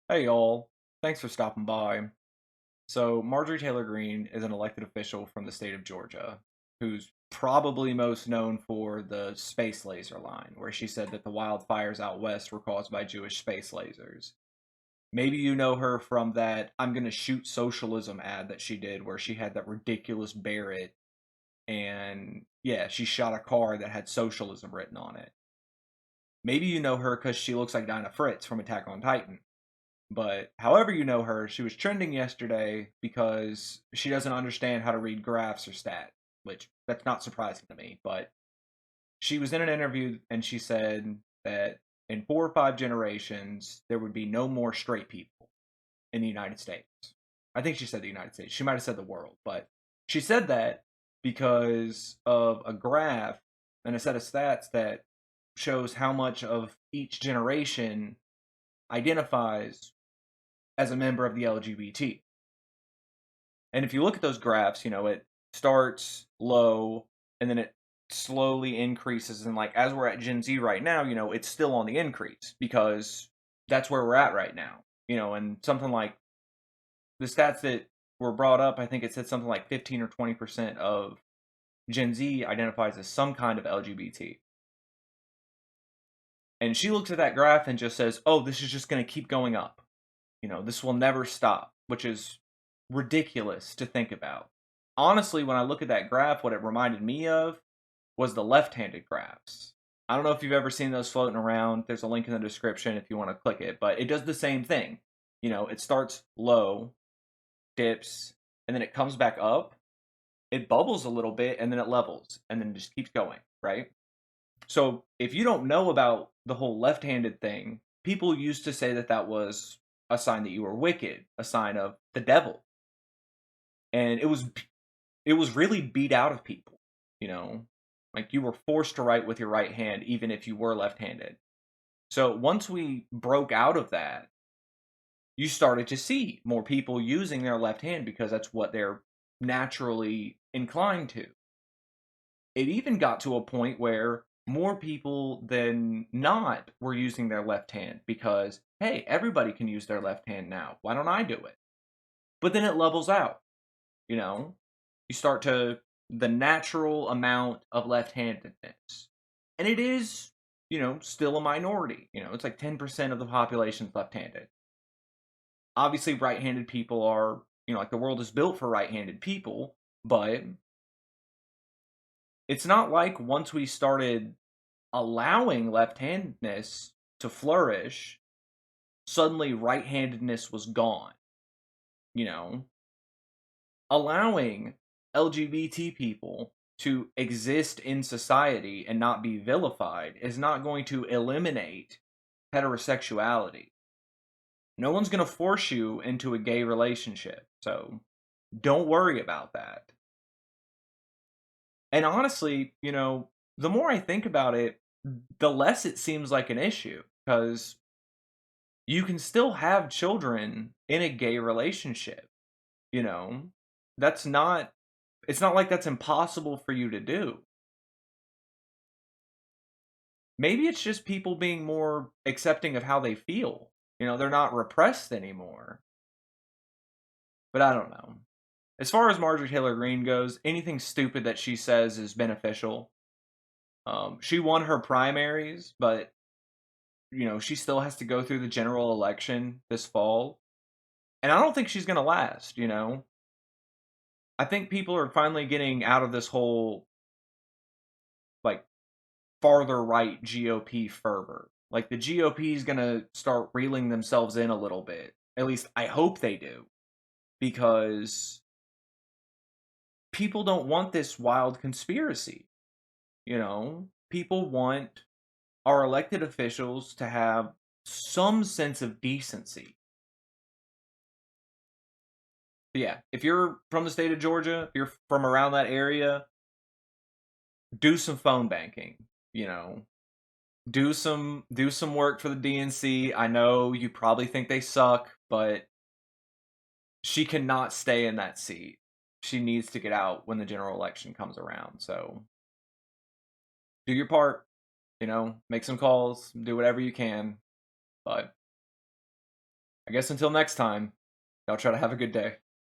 Hey y'all, thanks for stopping by. So, Marjorie Taylor Greene is an elected official from the state of Georgia who's probably most known for the space laser line, where she said that the wildfires out west were caused by Jewish space lasers. Maybe you know her from that I'm gonna shoot socialism ad that she did, where she had that ridiculous Barrett and yeah, she shot a car that had socialism written on it. Maybe you know her because she looks like Dinah Fritz from Attack on Titan. But however you know her, she was trending yesterday because she doesn't understand how to read graphs or stats, which that's not surprising to me. But she was in an interview and she said that in 4 or 5 generations, there would be no more straight people in the United States. I think she said the United States. She might have said the world, but she said that because of a graph and a set of stats that shows how much of each generation identifies as a member of the LGBT. And if you look at those graphs, it starts low and then it slowly increases. And like as we're at Gen Z right now, it's still on the increase because that's where we're at right now. And something like the stats that were brought up, I think it said something like 15 or 20% of Gen Z identifies as some kind of LGBT. And she looks at that graph and just says, oh, this is just going to keep going up. This will never stop, which is ridiculous to think about. Honestly, when I look at that graph, what it reminded me of was the left-handed graphs. I don't know if you've ever seen those floating around. There's a link in the description if you want to click it, but it does the same thing. It starts low, dips, and then it comes back up. It bubbles a little bit and then it levels and then it just keeps going, right? So if you don't know about the whole left-handed thing, people used to say that that was a sign that you were wicked, a sign of the devil, and it was really beat out of people. You know, like you were forced to write with your right hand, even if you were left-handed. So once we broke out of that, you started to see more people using their left hand because that's what they're naturally inclined to. It even got to a point where more people than not were using their left hand because, hey, everybody can use their left hand now. Why don't I do it? But then it levels out, you know? You start to the natural amount of left handedness. And it is, still a minority. It's like 10% of the population's left handed. Obviously, right handed people are, like the world is built for right handed people, but it's not like once we started allowing left-handedness to flourish, suddenly right-handedness was gone. You know, allowing LGBT people to exist in society and not be vilified is not going to eliminate heterosexuality. No one's going to force you into a gay relationship. So don't worry about that. And honestly, the more I think about it, the less it seems like an issue because you can still have children in a gay relationship, you know? That's not it's not like that's impossible for you to do. Maybe it's just people being more accepting of how they feel. They're not repressed anymore. But I don't know. As far as Marjorie Taylor Greene goes, anything stupid that she says is beneficial. She won her primaries, but she still has to go through the general election this fall. And I don't think she's gonna last. I think people are finally getting out of this whole like farther right GOP fervor. Like the GOP is gonna start reeling themselves in a little bit. At least I hope they do, because people don't want this wild conspiracy. People want our elected officials to have some sense of decency. But yeah, if you're from the state of Georgia, if you're from around that area, do some phone banking. You know, do some work for the DNC. I know you probably think they suck, but she cannot stay in that seat. She needs to get out when the general election comes around. So do your part, make some calls, do whatever you can. But I guess until next time, y'all try to have a good day.